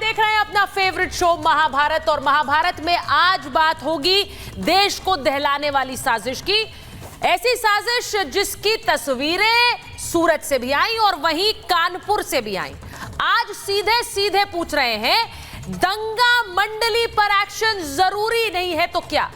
देख रहे हैं अपना फेवरेट शो महाभारत, और महाभारत में आज बात होगी देश को दहलाने वाली साजिश की। ऐसी साजिश जिसकी तस्वीरें सूरत से भी आई और वहीं कानपुर से भी आई। आज सीधे सीधे पूछ रहे हैं, दंगा मंडली पर एक्शन जरूरी नहीं है तो क्या?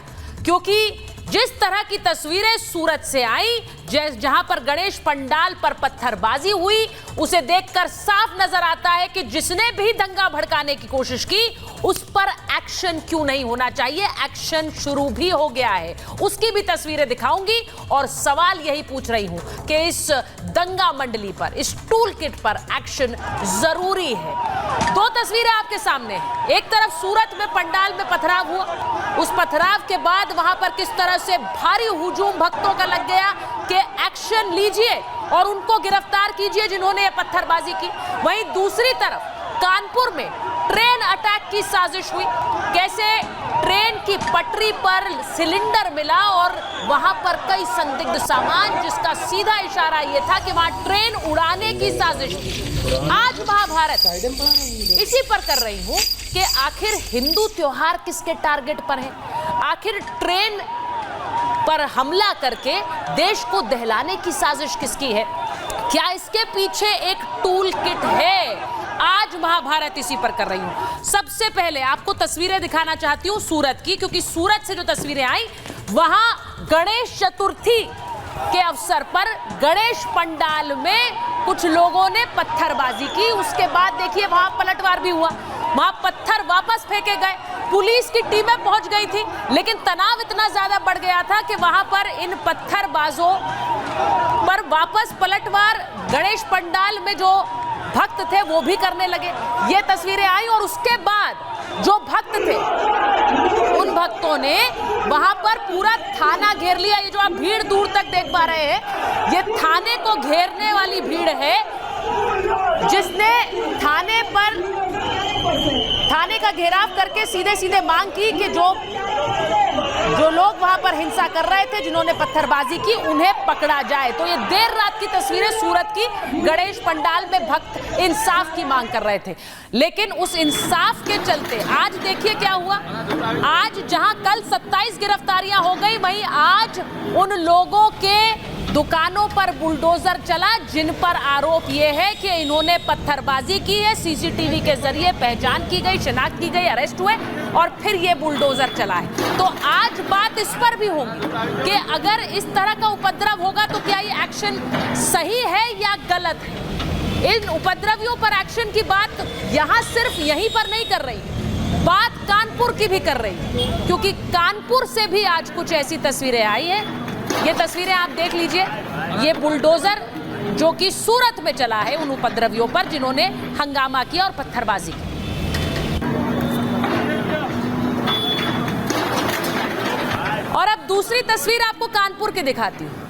क्योंकि जिस तरह की तस्वीरें सूरत से आई, जहां पर गणेश पंडाल पर पत्थरबाजी हुई, उसे देखकर साफ नजर आता है कि जिसने भी दंगा भड़काने की कोशिश की उस पर एक्शन क्यों नहीं होना चाहिए। एक्शन शुरू भी हो गया है, उसकी भी तस्वीरें दिखाऊंगी और सवाल यही पूछ रही हूं कि इस दंगा मंडली पर, इस टूल किट पर एक्शन जरूरी है। दो तस्वीरें आपके सामने, एक तरफ सूरत में पंडाल में पथराव हुआ, उस पथराव के बाद वहां पर किस तरह से भारी हुजूम भक्तों का लग गया कि एक्शन लीजिए और उनको गिरफ्तार कीजिए जिन्होंने ये पत्थरबाजी की। वहीं दूसरी तरफ कानपुर में ट्रेन अटैक की साजिश हुई, कैसे ट्रेन की पटरी पर सिलेंडर मिला और वहां पर कई संदिग्ध सामान, जिसका सीधा इशारा यह था कि वहां ट्रेन उड़ाने की साजिश थी। आज महाभारत इसी पर कर रही हूं कि आखिर हिंदू त्योहार किसके टारगेट पर है, आखिर ट्रेन पर हमला करके देश को दहलाने की साजिश किसकी है, क्या इसके पीछे एक टूल किट है? आज महाभारत इसी पर कर रही हूं। सबसे पहले आपको तस्वीरें दिखाना चाहती हूं सूरत की, क्योंकि सूरत से जो तस्वीरें आई वहां गणेश चतुर्थी के अवसर पर गणेश पंडाल में कुछ लोगों ने पत्थरबाजी की। उसके बाद देखिए वहां पलटवार भी हुआ, वहां पत्थर वापस फेंके गए, पुलिस की टीमें पहुंच गई थी, लेकिन तनाव इतना ज्यादा बढ़ गया था कि वहां पर इन पत्थरबाजों पर वापस पलटवार गणेश पंडाल में जो भक्त थे वो भी करने लगे। ये तस्वीरें आई और उसके बाद जो भक्त थे उन भक्तों ने वहां पर पूरा थाना घेर लिया। ये जो आप भीड़ दूर तक देख पा रहे हैं, ये थाने को घेरने वाली भीड़ है, जिसने थाने का घेराव करके सीधे सीधे मांग की कि जो लोग वहां पर हिंसा कर रहे थे, जिन्होंने पत्थरबाजी की, उन्हें पकड़ा जाए। तो ये देर रात की तस्वीरें सूरत की, गणेश पंडाल में भक्त इंसाफ की मांग कर रहे थे, लेकिन उस इंसाफ के चलते आज देखिए क्या हुआ। आज जहां कल 27 गिरफ्तारियां हो गई, वहीं आज उन लोगों के दुकानों पर बुलडोजर चला जिन पर आरोप यह है कि इन्होंने पत्थरबाजी की है। सीसीटीवी के जरिए पहचान की गई, शिनाख्त की गई, अरेस्ट हुए और फिर ये बुलडोजर चला है। तो आज बात इस पर भी होगी कि अगर इस तरह का उपद्रव होगा तो क्या ये एक्शन सही है या गलत है। इन उपद्रवियों पर एक्शन की बात यहां सिर्फ यहीं पर नहीं कर रही, बात कानपुर की भी कर रही, क्योंकि कानपुर से भी आज कुछ ऐसी तस्वीरें आई हैं। ये तस्वीरें आप देख लीजिए, ये बुलडोजर जो कि सूरत में चला है उन उपद्रवियों पर जिन्होंने हंगामा किया और पत्थरबाजी की। और अब दूसरी तस्वीर आपको कानपुर की दिखाती हूं।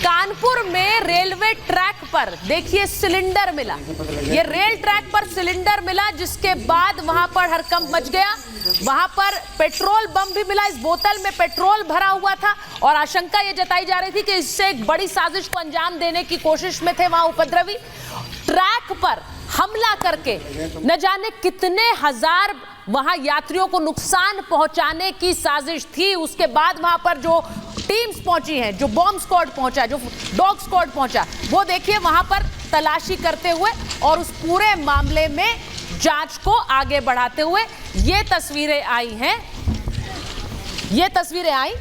कानपुर में रेलवे ट्रैक पर देखिए सिलेंडर मिला, ये रेल ट्रैक पर सिलेंडर मिला, जिसके बाद वहां पर हड़कंप मच गया। वहां पर पेट्रोल बम भी मिला, इस बोतल में पेट्रोल भरा हुआ था और आशंका ये जताई जा रही थी कि इससे एक बड़ी साजिश को अंजाम देने की कोशिश में थे वहां उपद्रवी। ट्रैक पर हमला करके न जाने कितने हजार वहां यात्रियों को नुकसान पहुंचाने की साजिश थी। उसके बाद वहां पर जो टीम्स पहुंची हैं, जो बॉम्ब स्क्वाड पहुंचा, जो डॉग स्क्वाड पहुंचा, वो देखिए वहां पर तलाशी करते हुए और उस पूरे मामले में जांच को आगे बढ़ाते हुए ये तस्वीरें आई हैं। ये तस्वीरें आई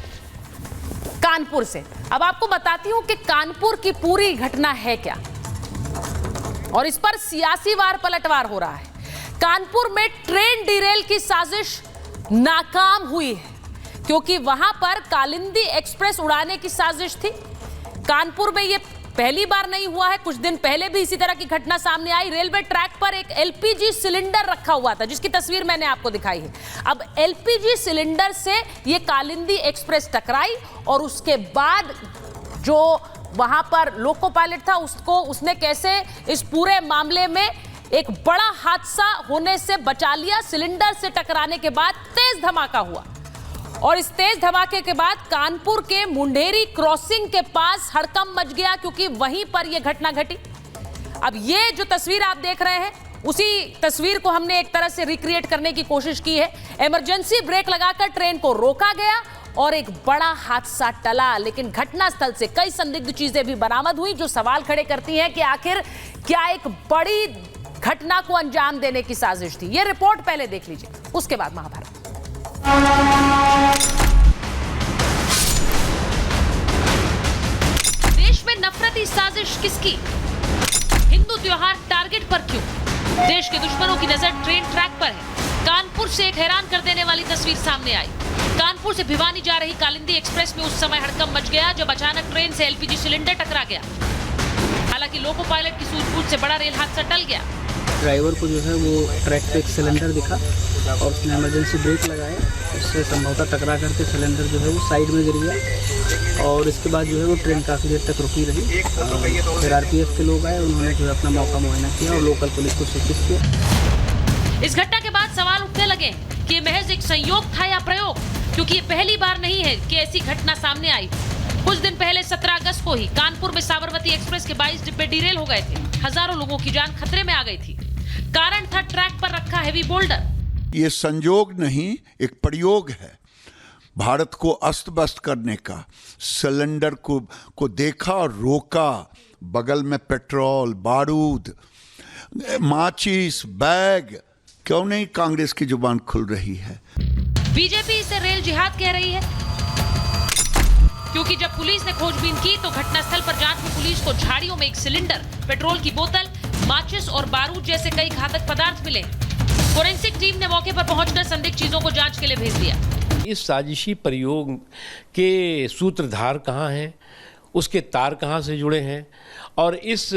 कानपुर से। अब आपको बताती हूं कि कानपुर की पूरी घटना है क्या, और इस पर सियासी वार पलटवार हो रहा है। कानपुर में ट्रेन डिरेल की साजिश नाकाम हुई है, क्योंकि वहां पर कालिंदी एक्सप्रेस उड़ाने की साजिश थी। कानपुर में ये पहली बार नहीं हुआ है, कुछ दिन पहले भी इसी तरह की घटना सामने आई। रेलवे ट्रैक पर एक एलपीजी सिलेंडर रखा हुआ था, जिसकी तस्वीर मैंने आपको दिखाई है। अब एलपीजी सिलेंडर से ये कालिंदी एक्सप्रेस टकराई और उसके बाद जो वहां पर लोको पायलट था उसने कैसे इस पूरे मामले में एक बड़ा हादसा होने से बचा लिया। सिलेंडर से टकराने के बाद तेज धमाका हुआ और इस तेज धमाके के बाद कानपुर के मुंडेरी क्रॉसिंग के पास हड़कंप मच गया, क्योंकि वहीं पर यह घटना घटी। अब ये जो तस्वीर आप देख रहे हैं, उसी तस्वीर को हमने एक तरह से रिक्रिएट करने की कोशिश की है। इमरजेंसी ब्रेक लगाकर ट्रेन को रोका गया और एक बड़ा हादसा टला, लेकिन घटनास्थल से कई संदिग्ध चीजें भी बरामद हुई जो सवाल खड़े करती हैं कि आखिर क्या एक बड़ी घटना को अंजाम देने की साजिश थी। यह रिपोर्ट पहले देख लीजिए, उसके बाद महाभारत। देश में नफरती साजिश किसकी? हिंदू त्योहार टारगेट पर क्यों? देश के दुश्मनों की नजर ट्रेन ट्रैक पर है। कानपुर से एक हैरान कर देने वाली तस्वीर सामने आई। कानपुर से भिवानी जा रही कालिंदी एक्सप्रेस में उस समय हड़कंप मच गया जब अचानक ट्रेन से एलपीजी सिलेंडर टकरा गया। हालांकि लोको पायलट की सूझबूझ से बड़ा रेल हादसा टल गया। ड्राइवर को जो है वो ट्रैक पे एक सिलेंडर दिखा और उसने इमरजेंसी ब्रेक लगाया, उससे संभवतः टकरा करके सिलेंडर जो है वो साइड में गिर गया और इसके बाद जो है वो ट्रेन काफ़ी देर तक रुकी रही। फिर आरपीएफ के लोग आए, उन्होंने जो है अपना मौका मुआयना किया और लोकल पुलिस को सूचित किया। इस घटना के बाद सवाल उठने लगे कि ये महज एक संयोग था या प्रयोग, क्योंकि ये पहली बार नहीं है कि ऐसी घटना सामने आई। कुछ दिन पहले 17 अगस्त को ही कानपुर में साबरमती एक्सप्रेस के 22 डिब्बे डिरेल हो गए थे। हजारों लोगों की जान खतरे में आ गई थी। कारण था ट्रैक पर रखा हेवी बोल्डर। ये संयोग नहीं, एक प्रयोग है भारत को अस्त व्यस्त करने का। सिलेंडर को देखा और रोका, बगल में पेट्रोल, बारूद, माचिस, बैग। क्यों नहीं कांग्रेस की जुबान खुल रही है? बीजेपी इसे रेल जिहाद कह रही है, क्योंकि जब पुलिस ने खोजबीन की तो घटनास्थल पर जांच में पुलिस को झाड़ियों में एक सिलेंडर, पेट्रोल की बोतल, माचिस और बारूद जैसे कई घातक पदार्थ मिले। फोरेंसिक टीम ने मौके पर पहुंचकर संदिग्ध चीजों को जांच के लिए भेज दिया। इस साजिशी प्रयोग के सूत्रधार कहाँ हैं, उसके तार कहाँ से जुड़े हैं और इस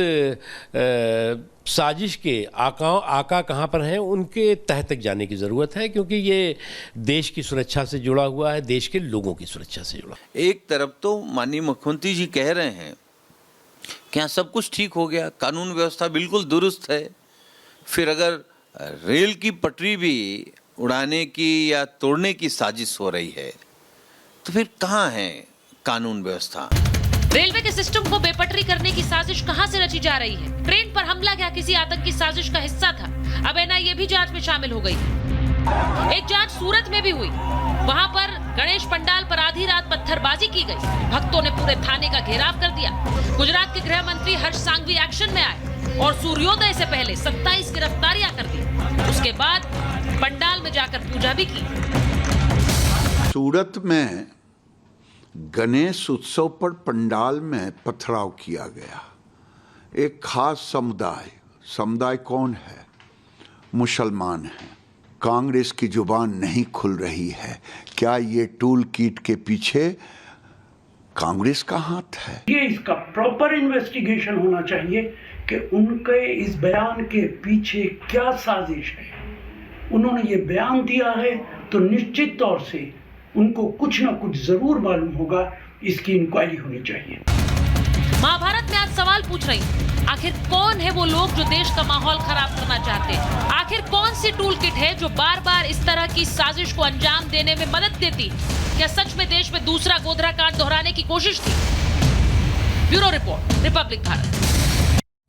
साजिश के आका कहाँ पर हैं, उनके तह तक जाने की ज़रूरत है, क्योंकि ये देश की सुरक्षा से जुड़ा हुआ है, देश के लोगों की सुरक्षा से जुड़ा। एक तरफ तो माननीय मुख्यमंत्री जी कह रहे हैं कि यहाँ सब कुछ ठीक हो गया, कानून व्यवस्था बिल्कुल दुरुस्त है। फिर अगर रेल की पटरी भी उड़ाने की या तोड़ने की साजिश हो रही है तो फिर कहाँ है कानून व्यवस्था? रेलवे के सिस्टम को बेपटरी करने की साजिश कहां से रची जा रही है? ट्रेन पर हमला क्या किसी आतंकी साजिश का हिस्सा था? अब एनआईए भी जांच में शामिल हो गई। एक जांच सूरत में भी हुई। वहां पर गणेश पंडाल पर आधी रात पत्थरबाजी की गई। भक्तों ने पूरे थाने का घेराव कर दिया। गुजरात के गृह मंत्री हर्ष सांघवी एक्शन में आए और सूर्योदय से पहले 27 गिरफ्तारियां कर दी। उसके बाद पंडाल में जाकर पूजा भी की। सूरत में गणेश उत्सव पर पंडाल में पथराव किया गया। एक खास समुदाय कौन है? मुसलमान है। कांग्रेस की जुबान नहीं खुल रही है। क्या ये टूल किट के पीछे कांग्रेस का हाथ है? ये इसका प्रॉपर इन्वेस्टिगेशन होना चाहिए कि उनके इस बयान के पीछे क्या साजिश है। उन्होंने ये बयान दिया है तो निश्चित तौर से उनको कुछ ना कुछ जरूर मालूम होगा। इसकी इंक्वायरी होनी चाहिए। महाभारत में आज सवाल पूछ रही हूं, आखिर कौन है वो लोग जो देश का माहौल खराब करना चाहते हैं? आखिर कौन सी टूल किट है जो बार बार इस तरह की साजिश को अंजाम देने में मदद देती? क्या सच में देश में दूसरा गोधरा कांड दोहराने की कोशिश थी? Bureau report, Republic Bharat.